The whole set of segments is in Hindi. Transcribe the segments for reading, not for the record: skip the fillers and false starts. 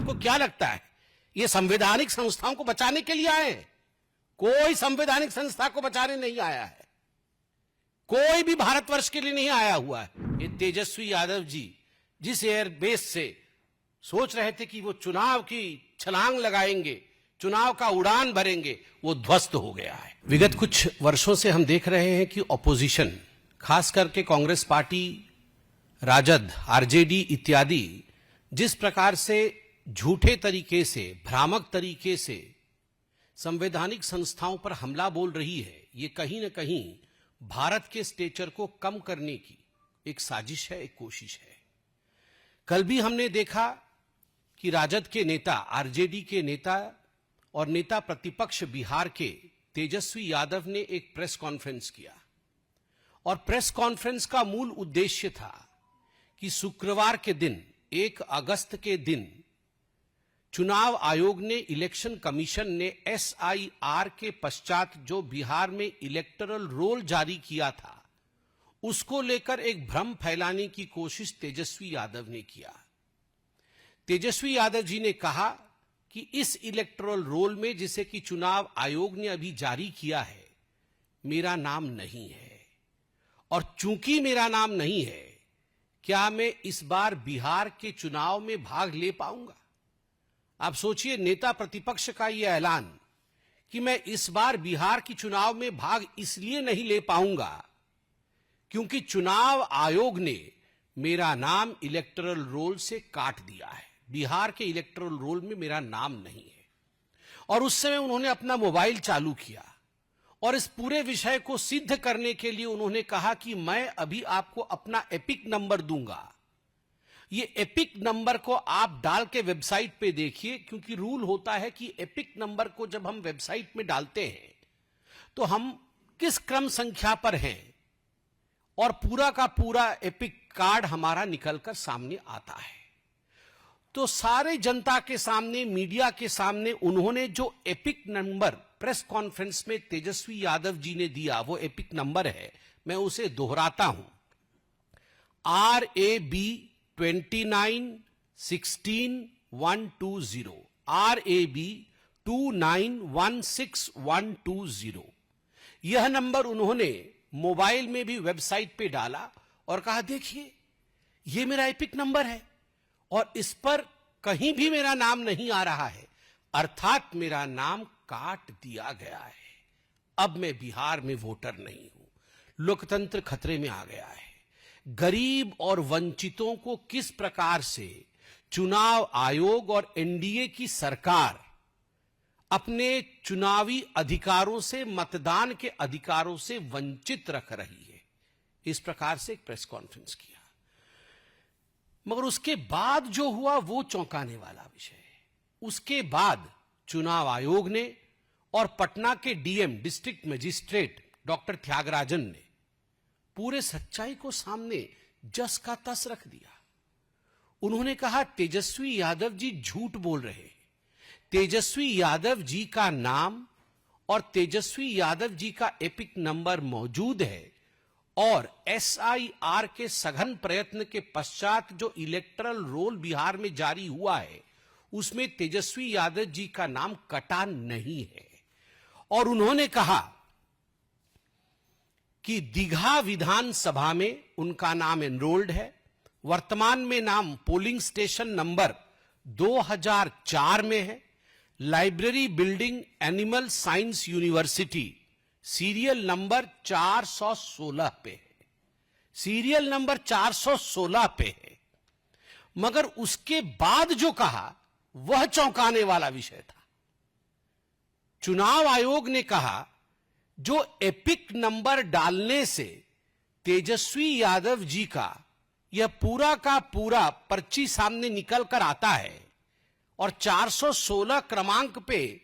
आपको क्या लगता है ये संवैधानिक संस्थाओं को बचाने के लिए आए हैं? कोई संवैधानिक संस्था को बचाने नहीं आया है, कोई भी भारतवर्ष के लिए नहीं आया हुआ है। ये तेजस्वी यादव जी जिस एयरबेस से सोच रहे थे कि वो चुनाव की छलांग लगाएंगे, चुनाव का उड़ान भरेंगे, वो ध्वस्त हो गया है। विगत कुछ वर्षों से हम देख रहे हैं कि ऑपोजिशन, खास करके कांग्रेस पार्टी, राजद, आरजेडी इत्यादि जिस प्रकार से झूठे तरीके से, भ्रामक तरीके से संवैधानिक संस्थाओं पर हमला बोल रही है, ये कहीं ना कहीं भारत के स्टेचर को कम करने की एक साजिश है, एक कोशिश है। कल भी हमने देखा कि राजद के नेता, आरजेडी के नेता और नेता प्रतिपक्ष बिहार के तेजस्वी यादव ने एक प्रेस कॉन्फ्रेंस किया और प्रेस कॉन्फ्रेंस का मूल उद्देश्य था कि शुक्रवार के दिन 1 अगस्त के दिन चुनाव आयोग ने, इलेक्शन कमीशन ने SIR के पश्चात जो बिहार में इलेक्टोरल रोल जारी किया था उसको लेकर एक भ्रम फैलाने की कोशिश तेजस्वी यादव ने किया। तेजस्वी यादव जी ने कहा कि इस इलेक्टोरल रोल में, जिसे कि चुनाव आयोग ने अभी जारी किया है, मेरा नाम नहीं है और चूंकि मेरा नाम नहीं है, क्या मैं इस बार बिहार के चुनाव में भाग ले पाऊंगा? आप सोचिए, नेता प्रतिपक्ष का यह ऐलान कि मैं इस बार बिहार की चुनाव में भाग इसलिए नहीं ले पाऊंगा क्योंकि चुनाव आयोग ने मेरा नाम इलेक्टोरल रोल से काट दिया है, बिहार के इलेक्टोरल रोल में मेरा नाम नहीं है। और उस समय उन्होंने अपना मोबाइल चालू किया और इस पूरे विषय को सिद्ध करने के लिए उन्होंने कहा कि मैं अभी आपको अपना एपिक नंबर दूंगा, ये एपिक नंबर को आप डाल के वेबसाइट पे देखिए, क्योंकि रूल होता है कि एपिक नंबर को जब हम वेबसाइट में डालते हैं तो हम किस क्रम संख्या पर हैं और पूरा का पूरा एपिक कार्ड हमारा निकलकर सामने आता है। तो सारे जनता के सामने, मीडिया के सामने उन्होंने जो एपिक नंबर प्रेस कॉन्फ्रेंस में तेजस्वी यादव जी ने दिया, वो एपिक नंबर है, मैं उसे दोहराता हूं, RAB 2916120, RAB 2916120। यह नंबर उन्होंने मोबाइल में भी वेबसाइट पे डाला और कहा देखिए ये मेरा एपिक नंबर है और इस पर कहीं भी मेरा नाम नहीं आ रहा है, अर्थात मेरा नाम काट दिया गया है। अब मैं बिहार में वोटर नहीं हूं, लोकतंत्र खतरे में आ गया है। गरीब और वंचितों को किस प्रकार से चुनाव आयोग और NDA की सरकार अपने चुनावी अधिकारों से, मतदान के अधिकारों से वंचित रख रही है, इस प्रकार से एक प्रेस कॉन्फ्रेंस किया। मगर उसके बाद जो हुआ वो चौंकाने वाला विषय है। उसके बाद चुनाव आयोग ने और पटना के DM, district magistrate doctor Tyagarajan ने पूरे सच्चाई को सामने जस का तस रख दिया। उन्होंने कहा तेजस्वी यादव जी झूठ बोल रहे हैं, तेजस्वी यादव जी का नाम और तेजस्वी यादव जी का एपिक नंबर मौजूद है और SIR के सघन प्रयत्न के पश्चात जो इलेक्टोरल रोल बिहार में जारी हुआ है उसमें तेजस्वी यादव जी का नाम कटा नहीं है। और उन्होंने कहा कि दीघा विधानसभा में उनका नाम एनरोल्ड है, वर्तमान में नाम पोलिंग स्टेशन नंबर 2004 में है, library building animal science university serial number 416 पे है, सीरियल नंबर 416 पे है। मगर उसके बाद जो कहा वह चौंकाने वाला विषय था। चुनाव आयोग ने कहा जो एपिक नंबर डालने से तेजस्वी यादव जी का यह पूरा का पूरा पर्ची सामने निकल कर आता है और 416 क्रमांक पे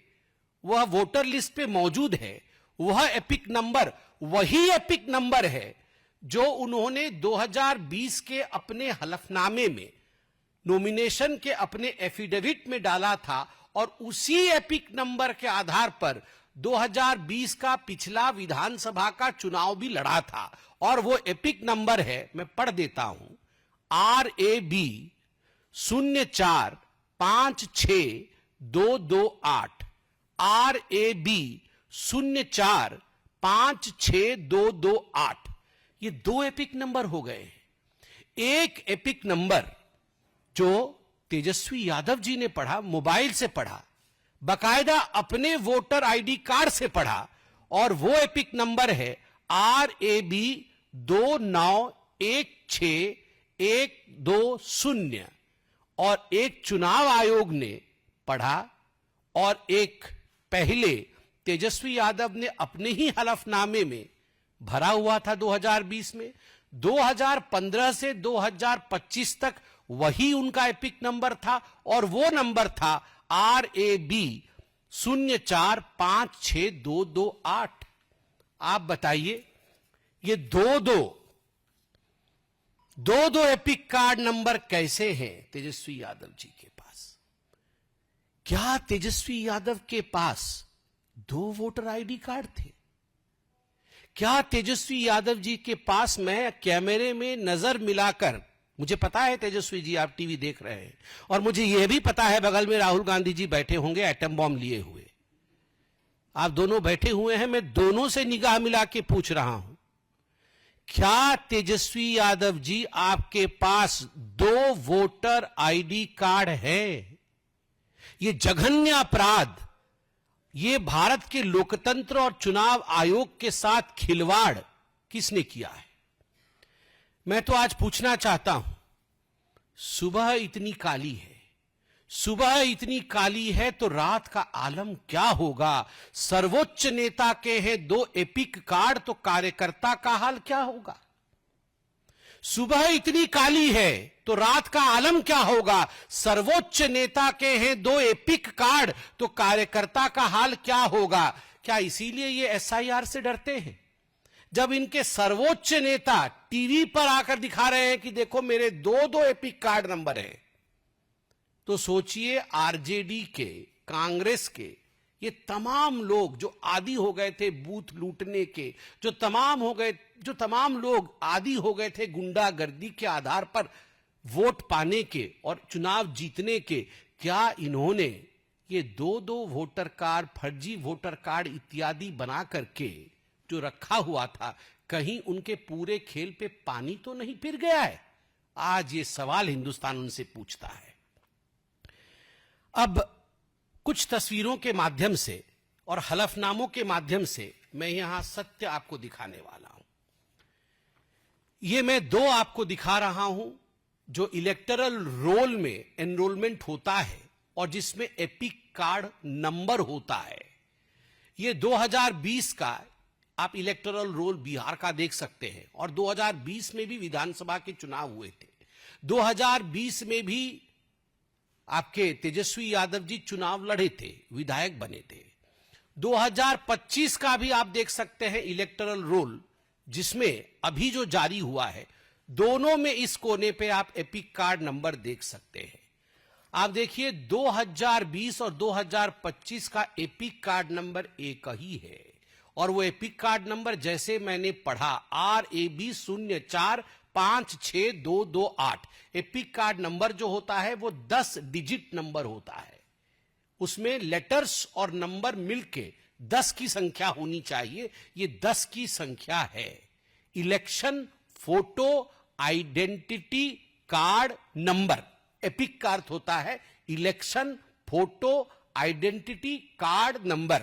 वह वोटर लिस्ट पे मौजूद है, वह एपिक नंबर वही एपिक नंबर है जो उन्होंने 2020 के अपने हलफनामे में, नॉमिनेशन के अपने एफिडेविट में डाला था और उसी एपिक नंबर के आधार पर 2020 का पिछला विधानसभा का चुनाव भी लड़ा था। और वो एपिक नंबर है, मैं पढ़ देता हूं, RAB 56228 RAB 04562228 ये 2 एपिक नंबर हो गए। एक एपिक नंबर जो तेजस्वी यादव जी ने पढ़ा, मोबाइल से पढ़ा, बकायदा अपने वोटर आईडी कार्ड से पढ़ा, और वो एपिक नंबर है RAB 2916120, और एक चुनाव आयोग ने पढ़ा, और एक पहले तेजस्वी यादव ने अपने ही हलफनामे में भरा हुआ था 2020 में। 2015 से 2025 तक वही उनका एपिक नंबर था, और वो नंबर था RAB 04562228। आप बताइए, ये दो एपिक कार्ड नंबर कैसे हैं तेजस्वी यादव जी के पास? क्या तेजस्वी यादव के पास 2 वोटर आईडी कार्ड थे? क्या तेजस्वी यादव जी के पास, मैं कैमरे में नजर मिलाकर, मुझे पता है तेजस्वी जी आप टीवी देख रहे हैं, और मुझे यह भी पता है बगल में राहुल गांधी जी बैठे होंगे एटम बॉम्ब लिए हुए, आप दोनों बैठे हुए हैं, मैं दोनों से निगाह मिला के पूछ रहा हूं, क्या तेजस्वी यादव जी आपके पास 2 वोटर आईडी कार्ड है? ये जघन्य अपराध, ये भारत के लोकतंत्र और चुनाव आयोग के साथ खिलवाड़ किसने किया है? मैं तो आज पूछना चाहता हूं, सुबह इतनी काली है, सुबह इतनी काली है तो रात का आलम क्या होगा? सर्वोच्च नेता के हैं 2 एपिक कार्ड, तो कार्यकर्ता का हाल क्या होगा? सुबह इतनी काली है तो रात का आलम क्या होगा? सर्वोच्च नेता के हैं 2 एपिक कार्ड, तो कार्यकर्ता का हाल क्या होगा? क्या इसीलिए ये SIR से डरते हैं? जब इनके सर्वोच्च नेता टीवी पर आकर दिखा रहे हैं कि देखो मेरे 2 एपिक कार्ड नंबर हैं, तो सोचिए आरजेडी के, कांग्रेस के ये तमाम लोग जो आदी हो गए थे बूथ लूटने के, जो तमाम लोग आदी हो गए थे गुंडागर्दी के आधार पर वोट पाने के और चुनाव जीतने के, क्या इन्होंने ये 2 वोटर कार्ड, फर्जी वोटर कार्ड इत्यादि बना करके जो रखा हुआ था, कहीं उनके पूरे खेल पे पानी तो नहीं फिर गया है? आज ये सवाल हिंदुस्तान उनसे पूछता है। अब कुछ तस्वीरों के माध्यम से और हलफनामों के माध्यम से मैं यहां सत्य आपको दिखाने वाला हूं। ये मैं 2 आपको दिखा रहा हूं जो इलेक्टरल रोल में एनरोलमेंट होता है और जिसमें एपिक कार्ड नंबर होता है। ये 2020 का आप इलेक्टरल रोल बिहार का देख सकते हैं, और 2020 में भी विधानसभा के चुनाव हुए थे। 2020 में भी आपके तेजस्वी यादव जी चुनाव लड़े थे, विधायक बने थे। 2025 का भी आप देख सकते हैं इलेक्टरल रोल, जिसमें अभी जो जारी हुआ है, दोनों में इस कोने पे आप एपिक कार्ड नंबर देख सकते हैं। आप देखिए 2020 और 2025 का एपिक कार्ड नंबर एक ही है, और वो एपिक कार्ड नंबर जैसे मैंने पढ़ा RAB 04562228, एपिक कार्ड नंबर जो होता है वो 10 डिजिट नंबर होता है। उसमें लेटर्स और नंबर मिलके 10 की संख्या होनी चाहिए। ये 10 की संख्या है। Election photo identity card number epic का अर्थ होता है election photo identity card number,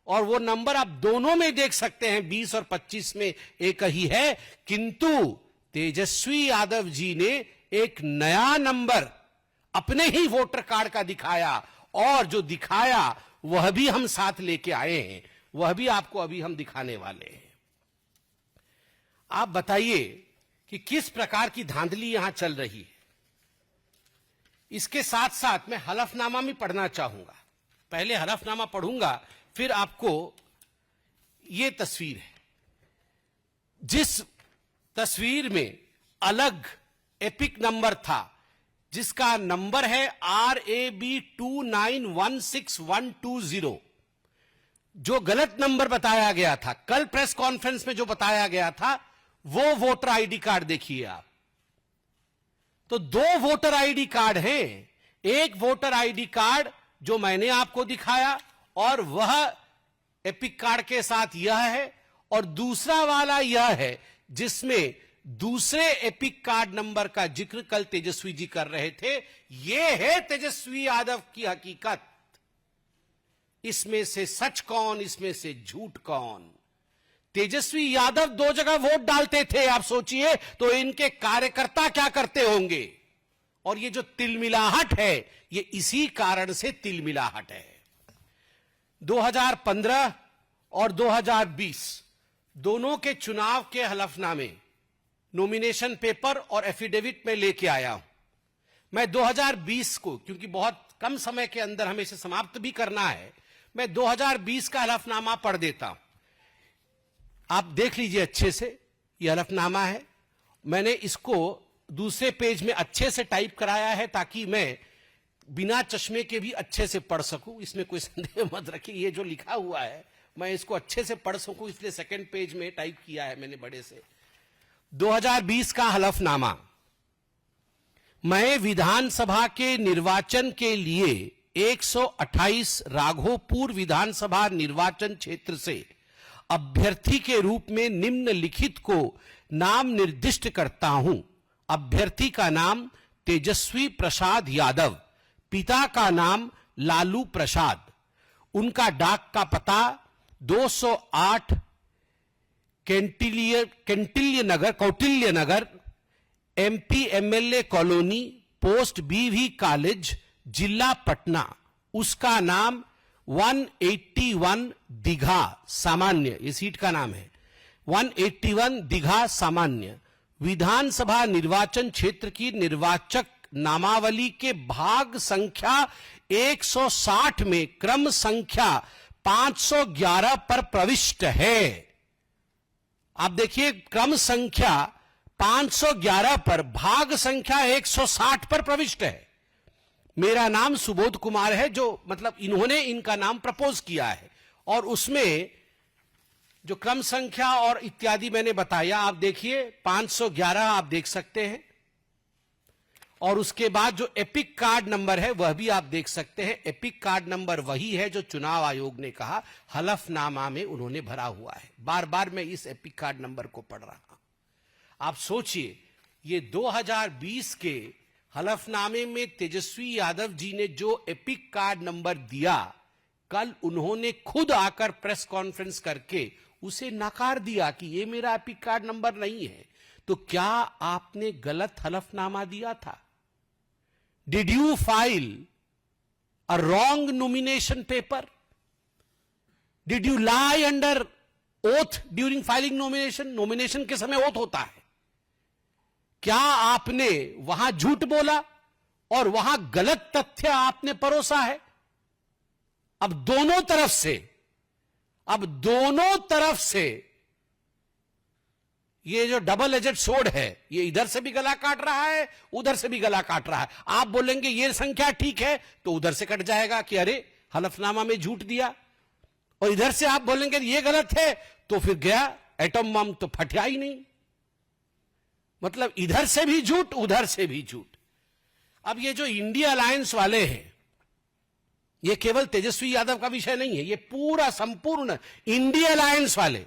और वो नंबर आप दोनों में देख सकते हैं, 20 और 25 में एक ही है। किंतु तेजस्वी यादव जी ने एक नया नंबर अपने ही वोटर कार्ड का दिखाया, और जो दिखाया वह भी हम साथ लेके आए हैं, वह भी आपको अभी हम दिखाने वाले हैं। आप बताइए कि किस प्रकार की धांधली यहां चल रही है। इसके साथ साथ मैं हलफनामा भी पढ़ना चाहूंगा। पहले हलफनामा पढ़ूंगा, फिर आपको यह तस्वीर है, जिस तस्वीर में अलग एपिक नंबर था, जिसका नंबर है RAB 2916120, जो गलत नंबर बताया गया था कल प्रेस कॉन्फ्रेंस में, जो बताया गया था वो वोटर आईडी कार्ड देखिए आप। तो 2 वोटर आईडी कार्ड हैं, एक वोटर आईडी कार्ड जो मैंने आपको दिखाया और वह एपिक कार्ड के साथ यह है, और दूसरा वाला यह है जिसमें दूसरे एपिक कार्ड नंबर का जिक्र कल तेजस्वी जी कर रहे थे। यह है तेजस्वी यादव की हकीकत। इसमें से सच कौन, इसमें से झूठ कौन? तेजस्वी यादव 2 जगह वोट डालते थे, आप सोचिए तो इनके कार्यकर्ता क्या करते होंगे। और ये जो तिलमिलाहट है, ये इसी कारण से तिलमिलाहट है। 2015 और 2020 दोनों के चुनाव के हलफनामे, नॉमिनेशन पेपर और एफिडेविट में लेके आया हूं। मैं 2020 को, क्योंकि बहुत कम समय के अंदर हमें इसे समाप्त भी करना है, मैं 2020 का हलफनामा पढ़ देता हूं। आप देख लीजिए अच्छे से, यह हलफनामा है। मैंने इसको दूसरे पेज में अच्छे से टाइप कराया है ताकि मैं बिना चश्मे के भी अच्छे से पढ़ सकूं। इसमें कोई संदेह मत रखिए, ये जो लिखा हुआ है मैं इसको अच्छे से पढ़ सकूं, इसलिए सेकंड पेज में टाइप किया है मैंने बड़े से। 2020 का हलफनामा। मैं विधानसभा के निर्वाचन के लिए 128 राघोपुर विधानसभा निर्वाचन क्षेत्र से अभ्यर्थी के रूप में निम्नलिखित को नाम निर्दिष्ट करता हूं। अभ्यर्थी का नाम तेजस्वी प्रसाद यादव, पिता का नाम लालू प्रसाद, उनका डाक का पता 208 कौटिल्य नगर, एमपी एमएलए कॉलोनी, पोस्ट बीवी कॉलेज, जिला पटना। उसका नाम 181 दीघा सामान्य, ये सीट का नाम है, 181 दीघा सामान्य। विधानसभा निर्वाचन क्षेत्र की निर्वाचक नामावली के भाग संख्या 160 में क्रम संख्या 511 पर प्रविष्ट है। आप देखिए, क्रम संख्या 511 पर भाग संख्या 160 पर प्रविष्ट है। मेरा नाम सुबोध कुमार है, जो मतलब इन्होंने इनका नाम प्रपोज किया है, और उसमें जो क्रम संख्या और इत्यादि मैंने बताया, आप देखिए 511 आप देख सकते हैं, और उसके बाद जो एपिक कार्ड नंबर है वह भी आप देख सकते हैं। एपिक कार्ड नंबर वही है जो चुनाव आयोग ने कहा हलफनामा में उन्होंने भरा हुआ है। बार बार मैं इस एपिक कार्ड नंबर को पढ़ रहा हूं। आप सोचिए, ये 2020 के हलफनामे में तेजस्वी यादव जी ने जो एपिक कार्ड नंबर दिया, कल उन्होंने खुद आकर प्रेस कॉन्फ्रेंस करके उसे नकार दिया कि ये मेरा एपिक कार्ड नंबर नहीं है। तो क्या आपने गलत हलफनामा दिया था? Did you file a wrong nomination paper? Did you lie under oath during filing nomination? Nomination के समय ओथ होता है। क्या आपने वहां झूठ बोला और वहां गलत तथ्य आपने परोसा है? अब दोनों तरफ से ये जो डबल एजेड सोर्ड है, ये इधर से भी गला काट रहा है, उधर से भी गला काट रहा है। आप बोलेंगे ये संख्या ठीक है तो उधर से कट जाएगा कि अरे हलफनामा में झूठ दिया, और इधर से आप बोलेंगे ये गलत है तो फिर गया एटम बम तो फटा ही नहीं। मतलब इधर से भी झूठ, उधर से भी झूठ। अब ये जो इंडिया अलायंस वाले हैं, ये केवल तेजस्वी यादव का विषय नहीं है, ये पूरा संपूर्ण इंडिया अलायंस वाले,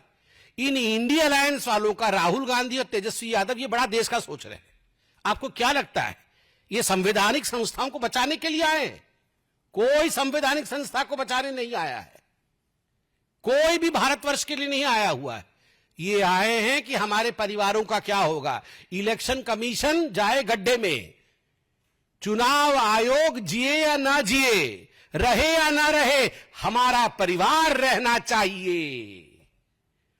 इन इंडिया अलायंस वालों का राहुल गांधी और तेजस्वी यादव ये बड़ा देश का सोच रहे हैं। आपको क्या लगता है ये संवैधानिक संस्थाओं को बचाने के लिए आए हैं? कोई संवैधानिक संस्था को बचाने नहीं आया है, कोई भी भारतवर्ष के लिए नहीं आया हुआ है। ये आए हैं कि हमारे परिवारों का क्या होगा। इलेक्शन कमीशन जाए गड्ढे में, चुनाव आयोग जिए या ना जिए, रहे या ना रहे, हमारा परिवार रहना चाहिए,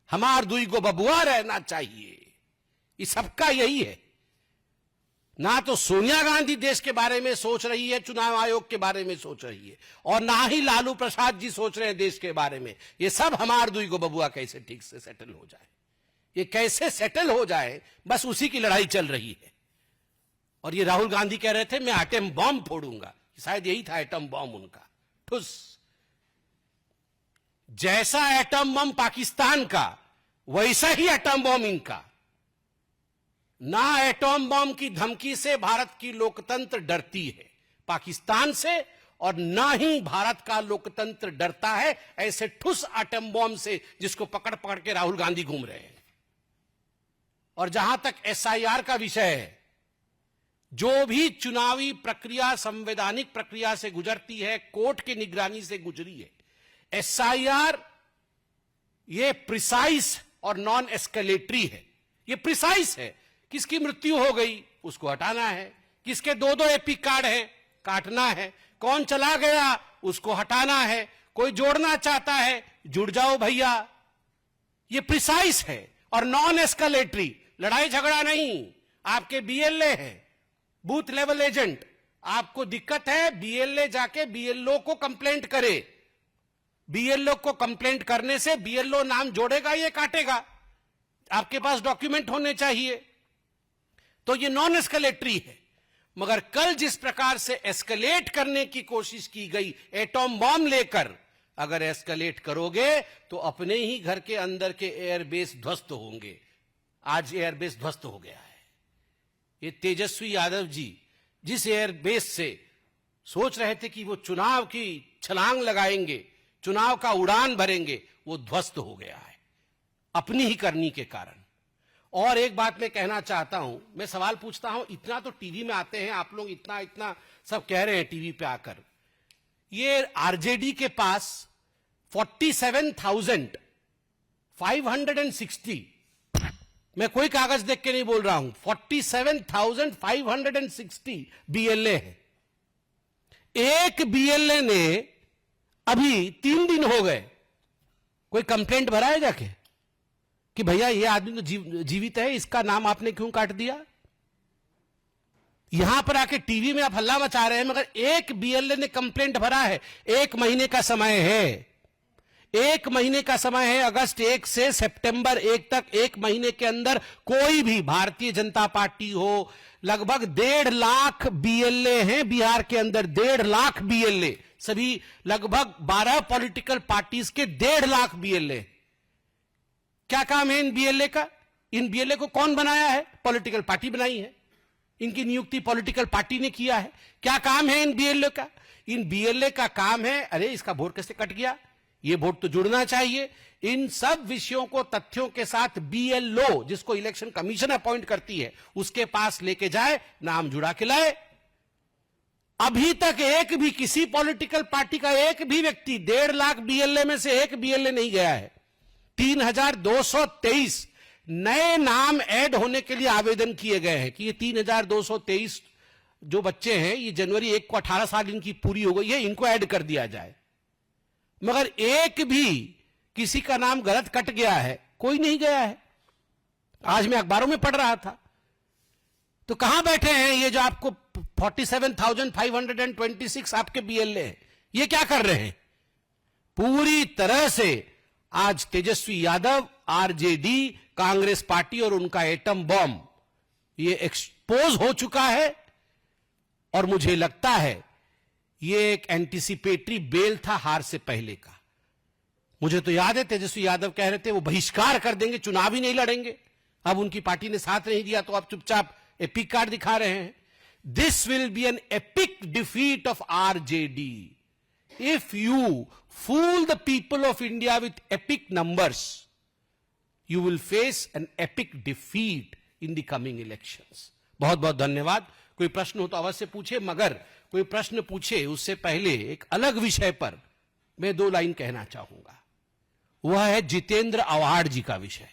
हमार दुई को बबुआ रहना चाहिए। ये सबका यही है। ना तो सोनिया गांधी देश के बारे में सोच रही है, चुनाव आयोग के बारे में सोच रही है, और ना ही लालू प्रसाद जी सोच रहे हैं देश के बारे में। ये सब हमार दुई को बबुआ कैसे ठीक से सेटल हो जाए, ये कैसे सेटल हो जाए, बस उसी की लड़ाई चल रही है। और ये राहुल गांधी कह रहे थे मैं एटम बॉम्ब फोड़ूंगा, शायद यही था एटम बॉम्ब उनका, ठुस। जैसा एटम बम पाकिस्तान का, वैसा ही एटम बम इनका। ना एटम बम की धमकी से भारत की लोकतंत्र डरती है, पाकिस्तान से और ना ही भारत का लोकतंत्र डरता है ऐसे ठुस एटम बॉम्ब से जिसको पकड़ पकड़ के राहुल गांधी घूम रहे हैं। और जहां तक एसआईआर का विषय है, जो भी चुनावी प्रक्रिया संवैधानिक प्रक्रिया से गुजरती है, कोर्ट की निगरानी से गुजरी है। एसआईआर ये प्रिसाइज और नॉन एस्केलेटरी है। ये प्रिसाइज है, किसकी मृत्यु हो गई उसको हटाना है, किसके दो एपिक कार्ड हैं काटना है, कौन चला गया उसको हटाना है, कोई जोड़ना चाहता है जुड़ जाओ भैया। ये प्रिसाइज है और नॉन एस्केलेटरी, लड़ाई झगड़ा नहीं। आपके बीएलए है, बूथ लेवल एजेंट, आपको दिक्कत है बीएलए जाके बीएलओ को कंप्लेंट करे। बीएलओ को कंप्लेंट करने से बीएलओ नाम जोड़ेगा ये काटेगा, आपके पास डॉक्यूमेंट होने चाहिए। तो ये नॉन एस्केलेटरी है। मगर कल जिस प्रकार से एस्केलेट करने की कोशिश की गई एटॉम बॉम्ब लेकर, अगर एस्केलेट करोगे तो अपने ही घर के अंदर के एयरबेस ध्वस्त होंगे। आज एयरबेस ध्वस्त हो गया है। ये तेजस्वी यादव जी जिस एयरबेस से सोच रहे थे कि वो चुनाव की छलांग लगाएंगे, चुनाव का उड़ान भरेंगे, वो ध्वस्त हो गया है अपनी ही करनी के कारण। और एक बात मैं कहना चाहता हूं, मैं सवाल पूछता हूं, इतना तो टीवी में आते हैं आप लोग, इतना इतना सब कह रहे हैं टीवी पे आकर, ये आरजेडी के पास 47,560, मैं कोई कागज देख के नहीं बोल रहा हूं, 47,560 बीएलए है। एक बीएलए ने अभी 3 दिन हो गए कोई कंप्लेंट भरा है जाके कि भैया ये आदमी तो जीवित है, इसका नाम आपने क्यों काट दिया? यहां पर आके टीवी में आप हल्ला मचा रहे हैं, मगर एक बीएलए ने कंप्लेंट भरा है। 1 महीने का समय है, 1 महीने का समय है। अगस्त 1 से सितंबर 1 तक 1 महीने के अंदर कोई भी भारतीय जनता पार्टी हो, लगभग 1.5 लाख बीएलए हैं बिहार के अंदर, 1.5 लाख बीएलए, सभी लगभग 12 पॉलिटिकल पार्टीज के 1.5 लाख बीएलए। क्या काम है इन बीएलए का? इन बीएलए को कौन बनाया है? पॉलिटिकल पार्टी बनाई है, इनकी नियुक्ति पॉलिटिकल पार्टी ने किया है। क्या काम है इन बीएलए का? इन बीएलए का काम है, अरे इसका वोट कैसे कट गया, ये वोट तो जुड़ना चाहिए। इन सब विषयों को तथ्यों के साथ बीएलओ, जिसको इलेक्शन कमीशन अपॉइंट करती है, उसके पास लेके जाए, नाम जुड़ा के लाए। अभी तक एक भी किसी पॉलिटिकल पार्टी का एक भी व्यक्ति 1.5 लाख बीएलए में से एक बीएलए नहीं गया है। 3,223 नए नाम ऐड होने के लिए आवेदन किए गए हैं कि ये 3,223 जो बच्चे हैं, ये जनवरी 1 को 18 साल इनकी पूरी हो गई है, इनको ऐड कर दिया जाए। मगर एक भी किसी का नाम गलत कट गया है, कोई नहीं गया है। आज मैं अखबारों में पढ़ रहा था। तो कहां बैठे हैं ये जो आपको 47,526 आपके बीएलए हैं, ये क्या कर रहे हैं? पूरी तरह से आज तेजस्वी यादव, आरजेडी, कांग्रेस पार्टी और उनका एटम बॉम्ब ये एक्सपोज हो चुका है। और मुझे लगता है ये एक एंटीसिपेटरी बेल था हार से पहले का। मुझे तो याद है तेजस्वी यादव कह रहे थे वो बहिष्कार कर देंगे, चुनाव ही नहीं लड़ेंगे। अब उनकी पार्टी ने साथ नहीं दिया तो आप चुपचाप एपिक कार्ड दिखा रहे हैं। This will be an epic defeat of RJD if you fool the people of India with epic numbers, you will face an epic defeat in the coming elections. बहुत बहुत धन्यवाद। कोई प्रश्न हो तो अवश्य पूछे, मगर कोई प्रश्न पूछे उससे पहले एक अलग विषय पर मैं 2 लाइन कहना चाहूंगा। वह है जितेंद्र आव्हाड जी का विषय।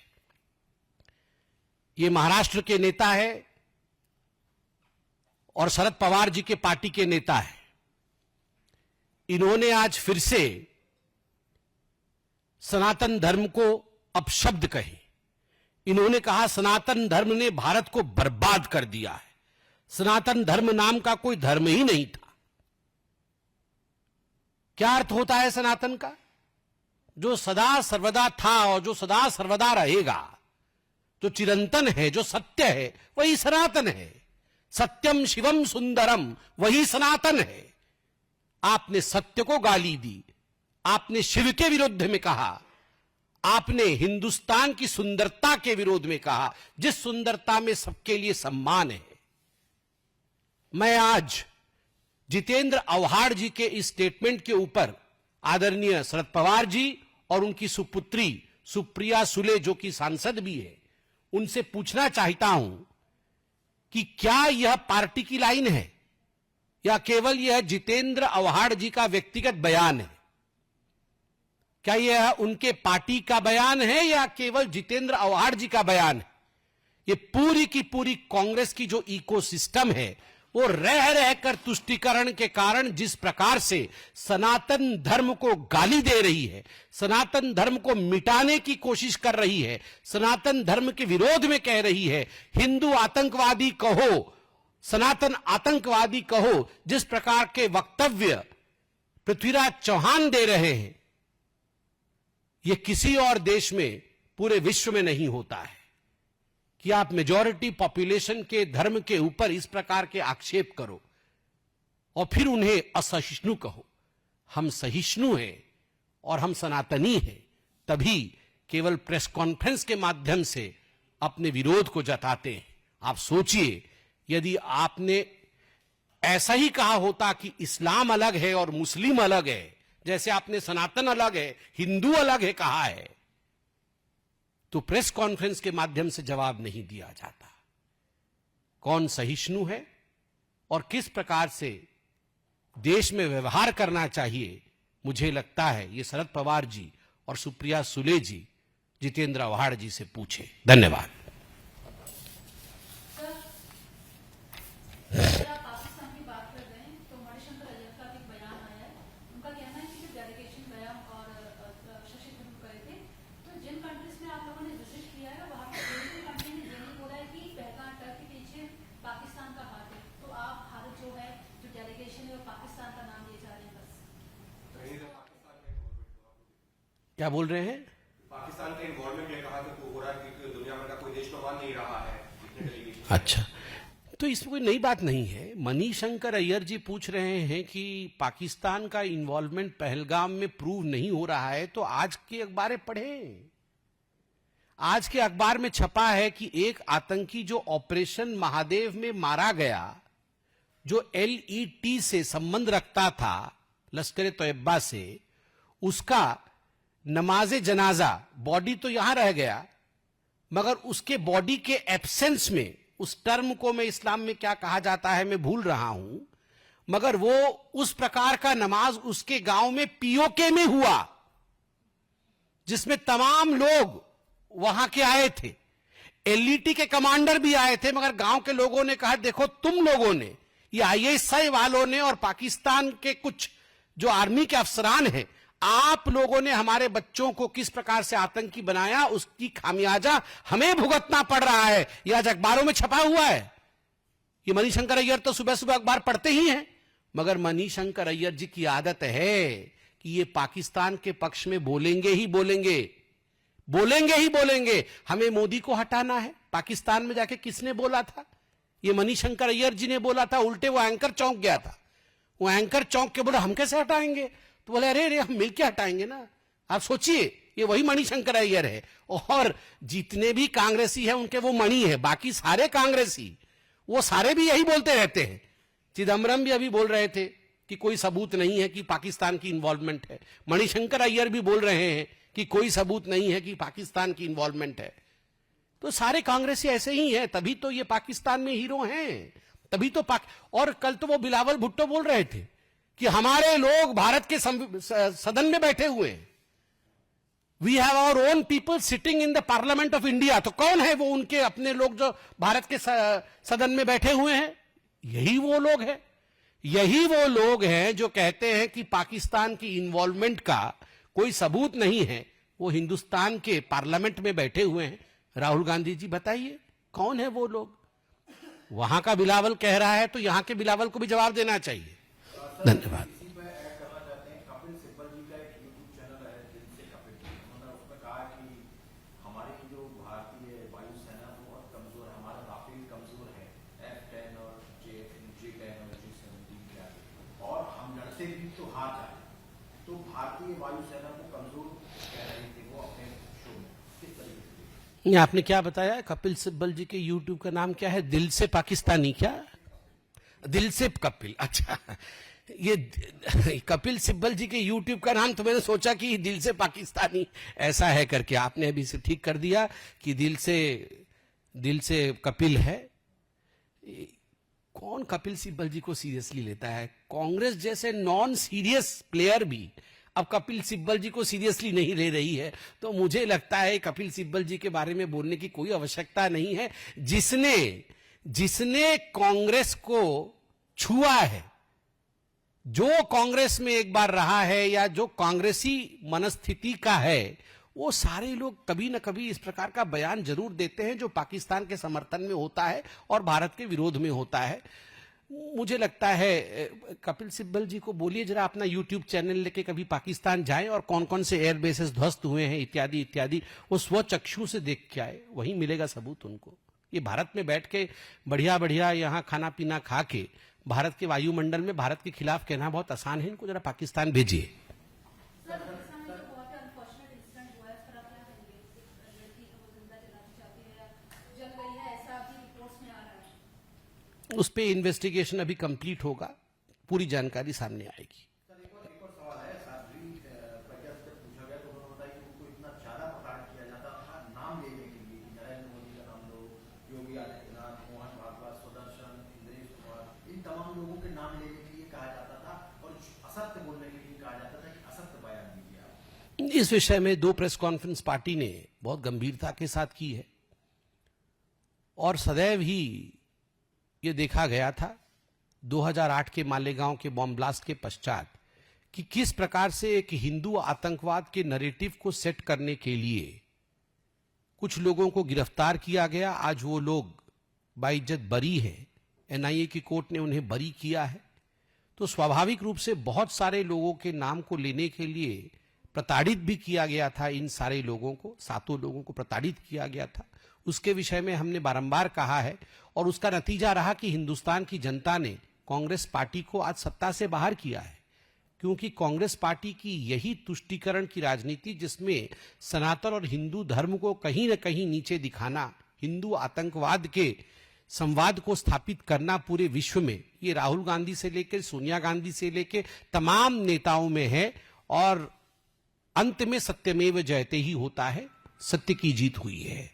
ये महाराष्ट्र के नेता है और शरद पवार जी के पार्टी के नेता है। इन्होंने आज फिर से सनातन धर्म को अपशब्द कहे। इन्होंने कहा सनातन धर्म ने भारत को बर्बाद कर दिया है, सनातन धर्म नाम का कोई धर्म ही नहीं था। क्या अर्थ होता है सनातन का? जो सदा सर्वदा था और जो सदा सर्वदा रहेगा, जो चिरंतन है, जो सत्य है, वही सनातन है। सत्यम शिवम सुंदरम, वही सनातन है। आपने सत्य को गाली दी, आपने शिव के विरुद्ध में कहा, आपने हिंदुस्तान की सुंदरता के विरोध में कहा, जिस सुंदरता में सबके लिए सम्मान है। मैं आज जितेंद्र आव्हाड जी के इस स्टेटमेंट के ऊपर आदरणीय शरद पवार जी और उनकी सुपुत्री सुप्रिया सुले जो कि सांसद भी है, उनसे पूछना चाहता हूं कि क्या यह पार्टी की लाइन है या केवल यह जितेंद्र आव्हाड जी का व्यक्तिगत बयान है? क्या यह उनके पार्टी का बयान है या केवल जितेंद्र आव्हाड जी का बयान है? ये पूरी की पूरी कांग्रेस की जो इकोसिस्टम है वो रह रहकर तुष्टीकरण के कारण जिस प्रकार से सनातन धर्म को गाली दे रही है, सनातन धर्म को मिटाने की कोशिश कर रही है, सनातन धर्म के विरोध में कह रही है, हिंदू आतंकवादी कहो, सनातन आतंकवादी कहो, जिस प्रकार के वक्तव्य पृथ्वीराज चौहान दे रहे हैं, यह किसी और देश में पूरे विश्व में नहीं होता है कि आप मेजॉरिटी पॉपुलेशन के धर्म के ऊपर इस प्रकार के आक्षेप करो और फिर उन्हें असहिष्णु कहो। हम सहिष्णु हैं और हम सनातनी हैं, तभी केवल प्रेस कॉन्फ्रेंस के माध्यम से अपने विरोध को जताते हैं। आप सोचिए, यदि आपने ऐसा ही कहा होता कि इस्लाम अलग है और मुस्लिम अलग है, जैसे आपने सनातन अलग है, हिंदू अलग है कहा है, तो प्रेस कॉन्फ्रेंस के माध्यम से जवाब नहीं दिया जाता। कौन सहिष्णु है और किस प्रकार से देश में व्यवहार करना चाहिए, मुझे लगता है ये शरद पवार जी और सुप्रिया सुले जी जितेंद्र आव्हाड जी से पूछे। धन्यवाद। क्या बोल रहे हैं? पाकिस्तान के इन्वॉल्वमेंट में कहा कि हो रहा है कि दुनिया भर का कोई देश तो मान नहीं रहा है। अच्छा, तो इसमें कोई नई बात नहीं है। मणिशंकर अय्यर जी पूछ रहे हैं कि पाकिस्तान का इन्वॉल्वमेंट पहलगाम में प्रूव नहीं हो रहा है, तो आज के अखबारें पढ़ें। आज के अखबार में छपा है कि एक आतंकी जो ऑपरेशन महादेव में मारा गया, जो LET से संबंध रखता था, लश्कर तैयबा से, उसका नमाजे जनाजा, बॉडी तो यहां रह गया, मगर उसके बॉडी के एब्सेंस में, उस टर्म को मैं इस्लाम में क्या कहा जाता है मैं भूल रहा हूं, मगर वो उस प्रकार का नमाज उसके गांव में POK में हुआ, जिसमें तमाम लोग वहां के आए थे, LET के कमांडर भी आए थे, मगर गांव के लोगों ने कहा देखो तुम लोगों ने, ये ISI वालों ने और पाकिस्तान के कुछ जो आर्मी के अफसरान हैं, आप लोगों ने हमारे बच्चों को किस प्रकार से आतंकी बनाया, उसकी खामियाजा हमें भुगतना पड़ रहा है। यह आज अखबारों में छपा हुआ है। ये मणिशंकर अय्यर तो सुबह सुबह अखबार पढ़ते ही हैं, मगर मणिशंकर अय्यर जी की आदत है कि ये पाकिस्तान के पक्ष में बोलेंगे ही बोलेंगे, बोलेंगे ही बोलेंगे। हमें मोदी को हटाना है। पाकिस्तान में जाके किसने बोला था? ये मणिशंकर अय्यर जी ने बोला था। उल्टे वो एंकर चौंक गया था। वो एंकर चौंक के बोला हम कैसे हटाएंगे, तो बोले अरे हम मिलके हटाएंगे ना। आप सोचिए, ये वही मणिशंकर अय्यर है, और जितने भी कांग्रेसी हैं उनके वो मणि है। बाकी सारे कांग्रेसी वो सारे भी यही बोलते रहते हैं। चिदम्बरम भी अभी बोल रहे थे कि कोई सबूत नहीं है कि पाकिस्तान की इन्वॉल्वमेंट है। मणिशंकर अय्यर भी बोल रहे हैं कि कोई सबूत नहीं है कि पाकिस्तान की इन्वॉल्वमेंट है। तो सारे कांग्रेसी ऐसे ही हैं, तभी तो ये पाकिस्तान में हीरो हैं, तभी तो और कल तो वो बिलावल भुट्टो बोल रहे थे कि हमारे लोग भारत के सदन में बैठे हुए हैं, we have our own people sitting in the parliament of India. तो कौन है वो उनके अपने लोग जो भारत के सदन में बैठे हुए हैं? यही वो लोग हैं, यही वो लोग हैं जो कहते हैं कि पाकिस्तान की इन्वॉल्वमेंट का कोई सबूत नहीं है। वो हिंदुस्तान के पार्लियामेंट में बैठे हुए हैं। राहुल गांधी जी बताइए कौन है वो लोग? वहां का बिलावल कह रहा है तो यहां के बिलावल को भी जवाब देना चाहिए। धन्यवाद। कपिल सिब्बल जी का एक यूट्यूब चैनल है दिल से कपिल, उन्होंने उसमें कहा कि हमारी जो भारतीय वायुसेना बहुत कमजोर है, हमारा राफेल कमजोर है, F-10 और J-10 और J-17 के आगे, और हम लड़ते भी तो हार जाए। तो भारतीय वायुसेना को कमजोर कह रहे थे वो अपने शो में, किस तरीके से? आपने क्या बताया? कपिल सिब्बल जी के यूट्यूब का नाम क्या है? दिल से पाकिस्तानी। क्या दिल से कपिल, अच्छा ये कपिल सिब्बल जी के यूट्यूब का नाम तो मैंने सोचा कि दिल से पाकिस्तानी ऐसा है करके, आपने अभी से ठीक कर दिया कि दिल से कपिल है। कौन कपिल सिब्बल जी को सीरियसली लेता है? कांग्रेस जैसे नॉन सीरियस प्लेयर भी अब कपिल सिब्बल जी को सीरियसली नहीं ले रही है, तो मुझे लगता है कपिल सिब्बल जी के बारे में बोलने की कोई आवश्यकता नहीं है। जिसने कांग्रेस को छुआ है, जो कांग्रेस में एक बार रहा है या जो कांग्रेसी मनस्थिति का है, वो सारे लोग कभी ना कभी इस प्रकार का बयान जरूर देते हैं जो पाकिस्तान के समर्थन में होता है और भारत के विरोध में होता है। मुझे लगता है कपिल सिब्बल जी को बोलिए जरा अपना यूट्यूब चैनल लेके कभी पाकिस्तान जाएं और कौन कौन से एयर बेसेस ध्वस्त हुए हैं इत्यादि इत्यादि वो स्वचक्षु से देख के आए, वहीं मिलेगा सबूत उनको। ये भारत में बैठ के बढ़िया बढ़िया यहाँ खाना पीना खा के भारत के वायुमंडल में भारत के खिलाफ कहना बहुत आसान है, इनको जरा पाकिस्तान भेजिए। उस पे इन्वेस्टिगेशन अभी कंप्लीट होगा, पूरी जानकारी सामने आएगी। सर एक और सवाल है, साध्वी प्रज्ञा से पूछा गया तो उन्होंने बताया कि उनको इतना ज्यादा प्रताड़ित किया जाता था नाम लेने के लिए, नरेंद्र मोदी का नाम लो, योगी आदित्यनाथ, मोहन भागवत, सुदर्शन, इंद्रेश कुमार, इन तमाम लोगों के नाम लेने के लिए कहा जाता था और असत्य बोलने के लिए कहा जाता था कि असत्य बयान दीजिए आप। इस विषय में 2 प्रेस कॉन्फ्रेंस पार्टी ने बहुत गंभीरता के साथ की है और सदैव ही ये देखा गया था 2008 के मालेगांव के बॉम्ब ब्लास्ट के पश्चात कि किस प्रकार से एक हिंदू आतंकवाद के नैरेटिव को सेट करने के लिए कुछ लोगों को गिरफ्तार किया गया। आज वो लोग बाइज्जत बरी हैं, एनआईए की कोर्ट ने उन्हें बरी किया है। तो स्वाभाविक रूप से बहुत सारे लोगों के नाम को लेने के लिए प्रताड़ित भी किया गया था। इन सारे लोगों को, 7 लोगों को प्रताड़ित किया गया था। उसके विषय में हमने बारंबार कहा है और उसका नतीजा रहा कि हिंदुस्तान की जनता ने कांग्रेस पार्टी को आज सत्ता से बाहर किया है, क्योंकि कांग्रेस पार्टी की यही तुष्टीकरण की राजनीति, जिसमें सनातन और हिंदू धर्म को कहीं न कहीं नीचे दिखाना, हिंदू आतंकवाद के संवाद को स्थापित करना पूरे विश्व में, ये राहुल गांधी से लेकर सोनिया गांधी से लेकर तमाम नेताओं में है और अंत में सत्यमेव जयते ही होता है, सत्य की जीत हुई है।